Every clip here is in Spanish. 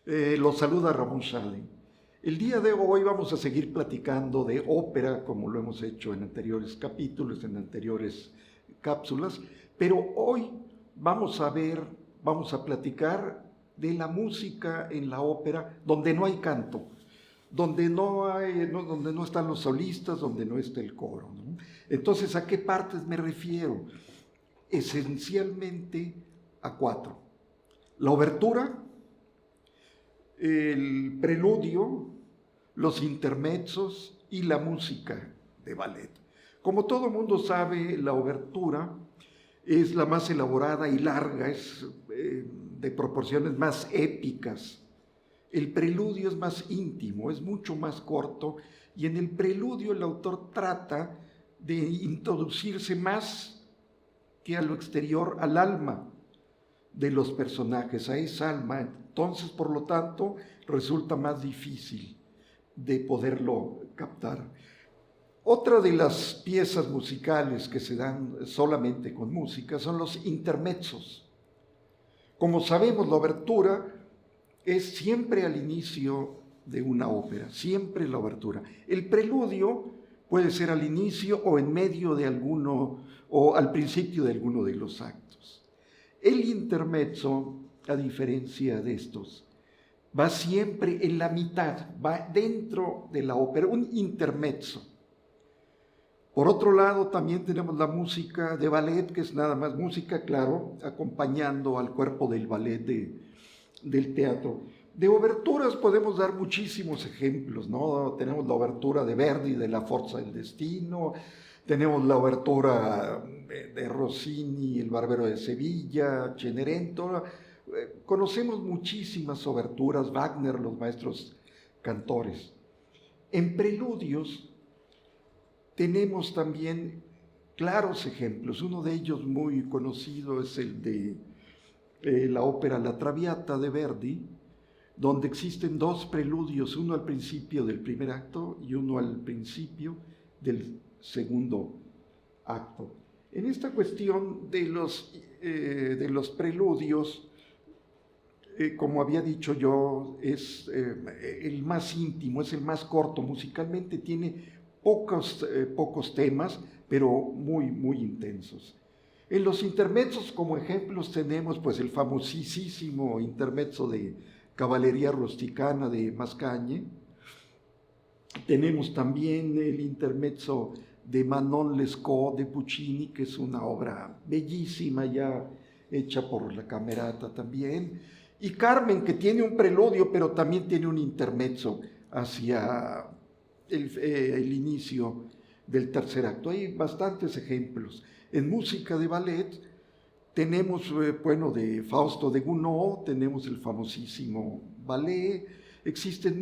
Los saluda Ramón Schade. El día de hoy vamos a seguir platicando de ópera, como lo hemos hecho en anteriores capítulos, en anteriores cápsulas, pero hoy vamos a platicar de la música en la ópera donde no hay canto, donde no están los solistas, donde no está el coro, ¿no? Entonces, ¿a qué partes me refiero? Esencialmente a 4. La obertura, el preludio, los intermezzos y la música de ballet. Como todo mundo sabe, la obertura es la más elaborada y larga, es de proporciones más épicas. El preludio es más íntimo, es mucho más corto, y en el preludio el autor trata de introducirse más que a lo exterior, al alma de los personajes, a esa alma. Entonces, por lo tanto, resulta más difícil de poderlo captar. Otra de las piezas musicales que se dan solamente con música son los intermezzos. Como sabemos, la obertura es siempre al inicio de una ópera, siempre la obertura. El preludio puede ser al inicio o en medio de alguno, o al principio de alguno de los actos. El intermezzo, a diferencia de estos, va siempre en la mitad, va dentro de la ópera, un intermezzo. Por otro lado, también tenemos la música de ballet, que es nada más música, claro, acompañando al cuerpo del ballet del teatro. De oberturas podemos dar muchísimos ejemplos, ¿no? Tenemos la obertura de Verdi, de La Forza del Destino, tenemos la obertura de Rossini, El Barbero de Sevilla, Cenerentola. Conocemos muchísimas oberturas, Wagner, los maestros cantores. En preludios tenemos también claros ejemplos. Uno de ellos muy conocido es el de la ópera La Traviata de Verdi, donde existen 2 preludios, uno al principio del primer acto y uno al principio del segundo acto. En esta cuestión de los preludios, como había dicho yo, es el más íntimo, es el más corto. Musicalmente tiene pocos temas, pero muy, muy intensos. En los intermezzos, como ejemplos, tenemos pues el famosísimo intermezzo de Cavalleria Rusticana de Mascagni. Tenemos también el intermezzo de Manon Lescaut de Puccini, que es una obra bellísima, ya hecha por la Camerata también. Y Carmen, que tiene un preludio, pero también tiene un intermezzo hacia el inicio del tercer acto. Hay bastantes ejemplos. En música de ballet tenemos, de Fausto de Gounod, tenemos el famosísimo ballet. Existen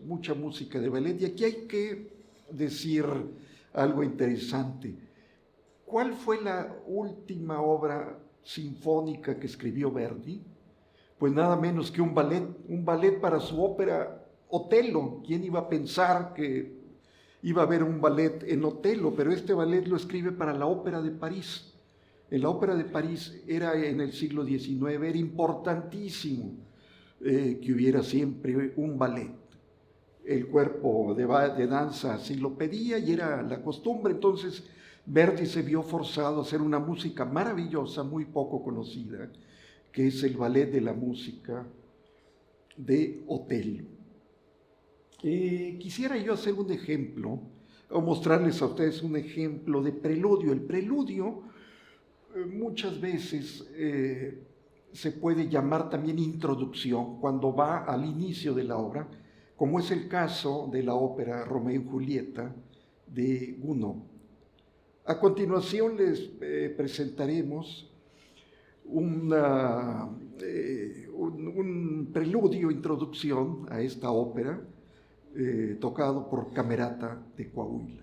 mucha música de ballet, y aquí hay que decir algo interesante. ¿Cuál fue la última obra sinfónica que escribió Verdi? Pues nada menos que un ballet para su ópera Otello. ¿Quién iba a pensar que iba a haber un ballet en Otello? Pero este ballet lo escribe para la Ópera de París. En la Ópera de París en el siglo XIX, era importantísimo que hubiera siempre un ballet. El cuerpo de danza así lo pedía y era la costumbre. Entonces Verdi se vio forzado a hacer una música maravillosa, muy poco conocida, que es el ballet de la música de Otello. Quisiera yo hacer un ejemplo, o mostrarles a ustedes un ejemplo de preludio. El preludio muchas veces se puede llamar también introducción, cuando va al inicio de la obra, como es el caso de la ópera Romeo y Julieta de Gounod. A continuación les presentaremos un preludio, introducción a esta ópera, tocado por Camerata de Coahuila.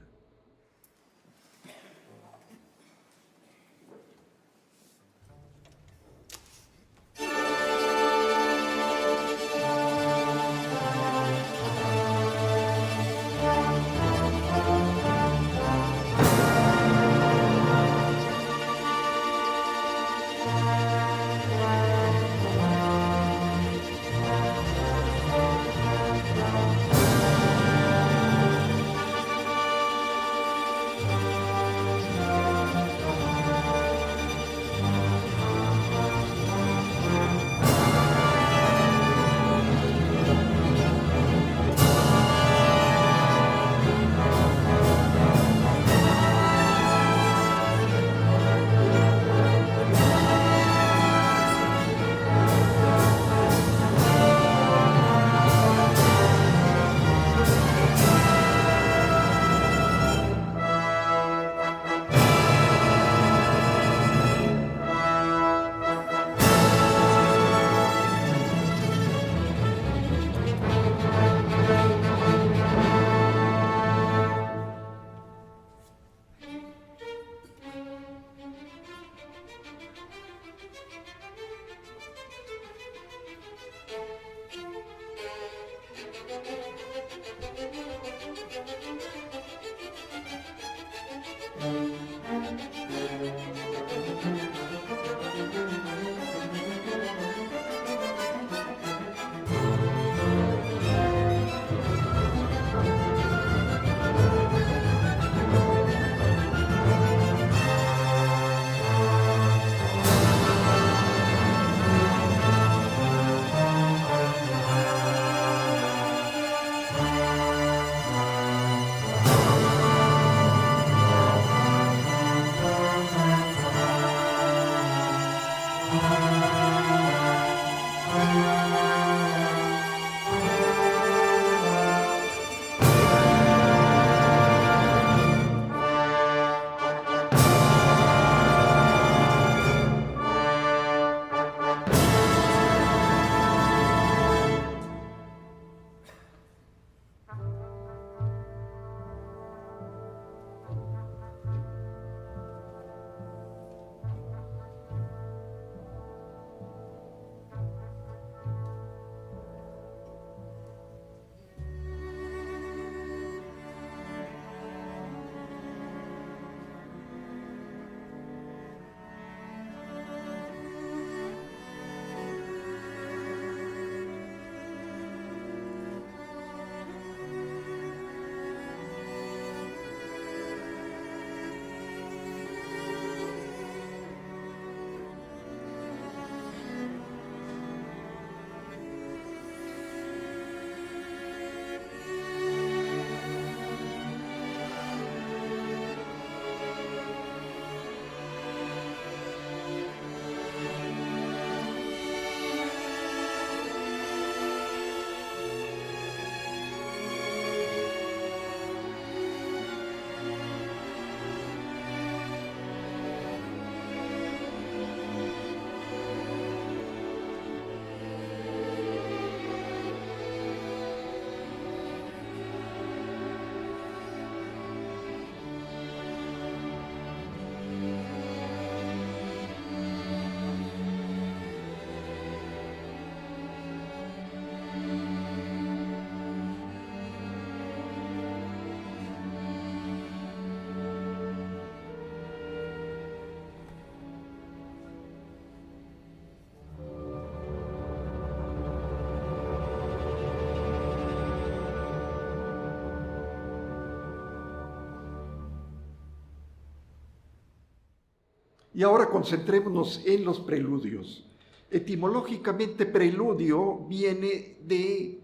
Y ahora concentrémonos en los preludios. Etimológicamente, preludio viene de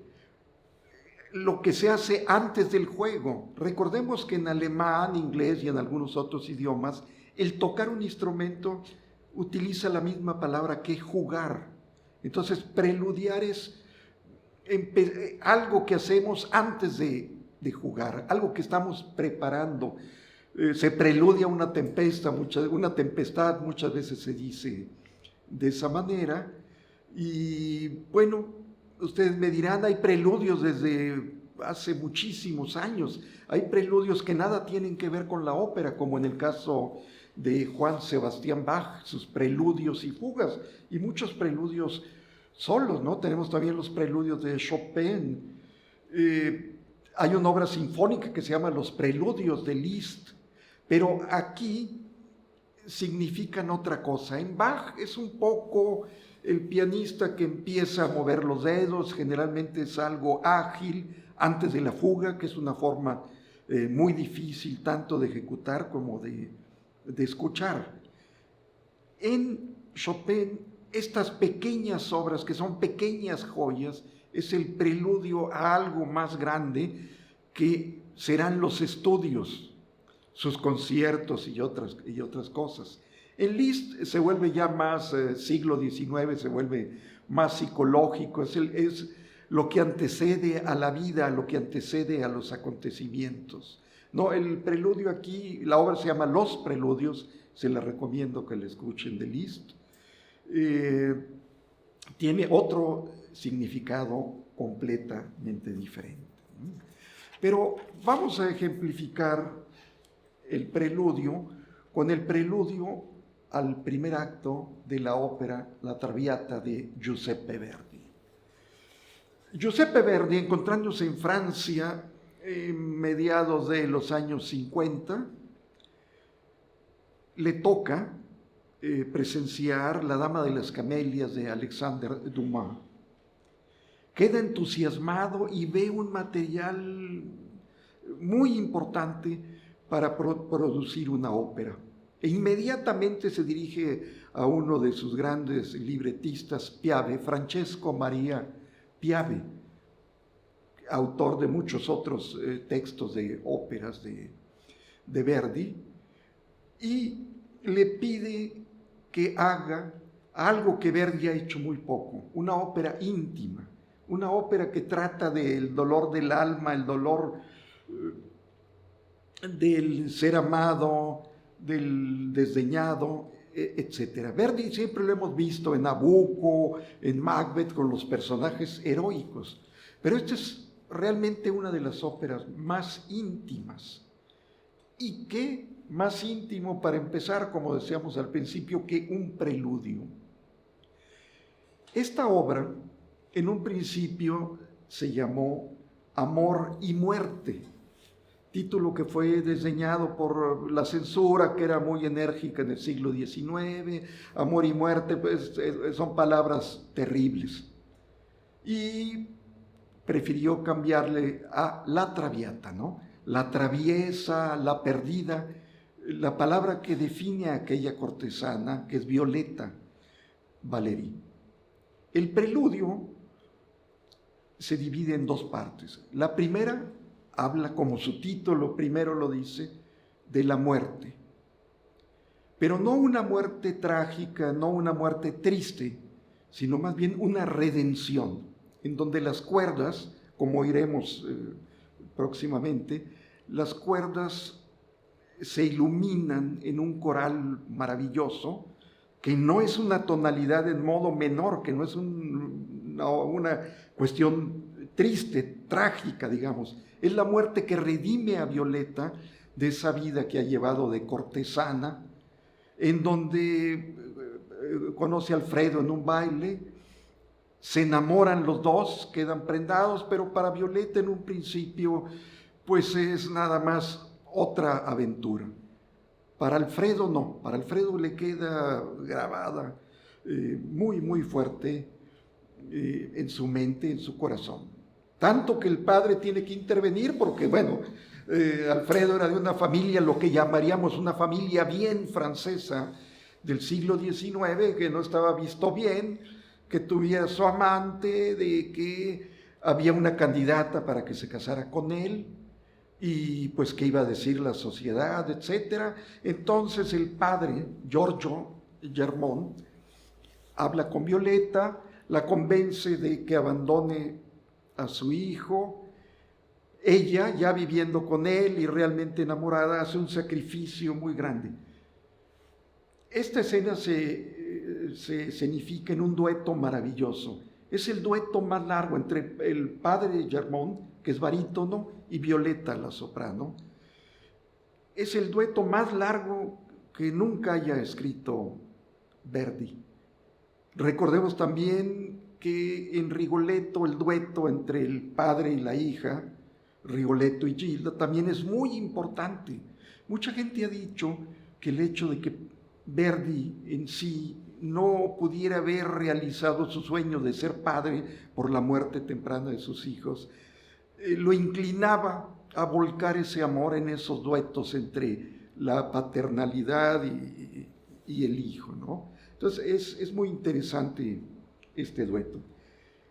lo que se hace antes del juego. Recordemos que en alemán, inglés y en algunos otros idiomas, el tocar un instrumento utiliza la misma palabra que jugar. Entonces, preludiar es algo que hacemos antes de jugar, algo que estamos preparando. Se preludia una tempestad, muchas veces se dice de esa manera. Y bueno, ustedes me dirán, hay preludios desde hace muchísimos años, hay preludios que nada tienen que ver con la ópera, como en el caso de Juan Sebastián Bach, sus preludios y fugas, y muchos preludios solos, ¿no? Tenemos también los preludios de Chopin. Hay una obra sinfónica que se llama Los Preludios de Liszt, pero aquí significan otra cosa. En Bach es un poco el pianista que empieza a mover los dedos, generalmente es algo ágil antes de la fuga, que es una forma muy difícil tanto de ejecutar como de escuchar. En Chopin, estas pequeñas obras, que son pequeñas joyas, es el preludio a algo más grande que serán los estudios, sus conciertos y otras cosas. En Liszt se vuelve ya más siglo XIX, se vuelve más psicológico, es lo que antecede a la vida, lo que antecede a los acontecimientos. No, el preludio aquí, la obra se llama Los Preludios, se la recomiendo que la escuchen, de Liszt. Tiene otro significado completamente diferente. Pero vamos a ejemplificar el preludio con el preludio al primer acto de la ópera La Traviata de Giuseppe Verdi. Giuseppe Verdi, encontrándose en Francia en mediados de los años 50, le toca presenciar La Dama de las Camelias de Alexander Dumas. Queda entusiasmado y ve un material muy importante para producir una ópera. E inmediatamente se dirige a uno de sus grandes libretistas, Piave, Francesco Maria Piave, autor de muchos otros textos de óperas de Verdi, y le pide que haga algo que Verdi ha hecho muy poco, una ópera íntima, una ópera que trata del dolor del alma, el dolor del ser amado, del desdeñado, etc. Verdi siempre lo hemos visto en Nabucco, en Macbeth, con los personajes heroicos, pero esta es realmente una de las óperas más íntimas. ¿Y qué más íntimo para empezar, como decíamos al principio, que un preludio? Esta obra, en un principio, se llamó Amor y Muerte, título que fue desdeñado por la censura, que era muy enérgica en el siglo XIX. Amor y muerte, pues, son palabras terribles. Y prefirió cambiarle a La Traviata, ¿no? La traviesa, la perdida, la palabra que define a aquella cortesana, que es Violeta Valéry. El preludio se divide en dos partes. La primera habla, como su título primero lo dice, de la muerte. Pero no una muerte trágica, no una muerte triste, sino más bien una redención, en donde las cuerdas, como iremos próximamente, las cuerdas se iluminan en un coral maravilloso, que no es una tonalidad en modo menor, que no es una cuestión triste, trágica, digamos. Es la muerte que redime a Violeta de esa vida que ha llevado de cortesana, en donde conoce a Alfredo en un baile, se enamoran los dos, quedan prendados, pero para Violeta en un principio pues es nada más otra aventura. Para Alfredo no, para Alfredo le queda grabada muy, muy fuerte en su mente, en su corazón. Tanto que el padre tiene que intervenir porque, bueno, Alfredo era de una familia, lo que llamaríamos una familia bien francesa, del siglo XIX, que no estaba visto bien, que tuviera su amante, de que había una candidata para que se casara con él, y pues qué iba a decir la sociedad, etcétera. Entonces el padre, Giorgio Germón, habla con Violeta, la convence de que abandone a su hijo. Ella, ya viviendo con él y realmente enamorada, hace un sacrificio muy grande. Esta escena se escenifica en un dueto maravilloso. Es el dueto más largo entre el padre Germón, que es barítono, y Violeta, la soprano. Es el dueto más largo que nunca haya escrito Verdi. Recordemos también que en Rigoletto el dueto entre el padre y la hija, Rigoletto y Gilda, también es muy importante. Mucha gente ha dicho que el hecho de que Verdi en sí no pudiera haber realizado su sueño de ser padre por la muerte temprana de sus hijos, lo inclinaba a volcar ese amor en esos duetos entre la paternalidad y el hijo, ¿no? Entonces es muy interesante este dueto.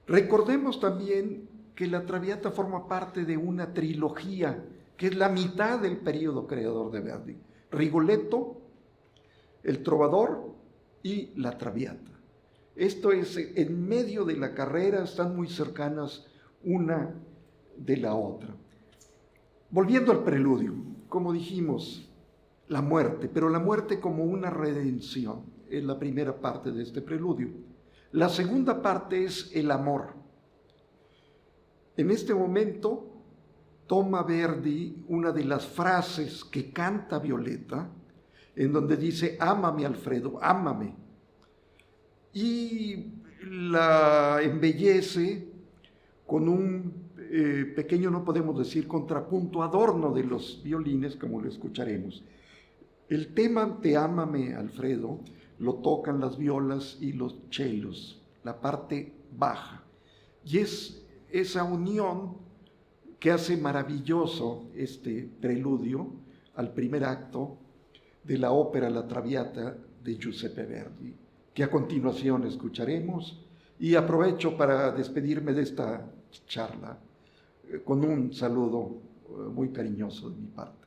Recordemos también que la Traviata forma parte de una trilogía que es la mitad del periodo creador de Verdi: Rigoletto, El Trovador y la Traviata. Esto es en medio de la carrera, están muy cercanas una de la otra. Volviendo al preludio, como dijimos, la muerte, pero la muerte como una redención, es la primera parte de este preludio. La segunda parte es el amor. En este momento toma Verdi una de las frases que canta Violeta, en donde dice: ámame, Alfredo, ámame. Y la embellece con un pequeño, no podemos decir contrapunto, adorno de los violines, como lo escucharemos. El tema Te ámame, Alfredo, lo tocan las violas y los chelos, la parte baja. Y es esa unión que hace maravilloso este preludio al primer acto de la ópera La Traviata de Giuseppe Verdi, que a continuación escucharemos. Y aprovecho para despedirme de esta charla con un saludo muy cariñoso de mi parte.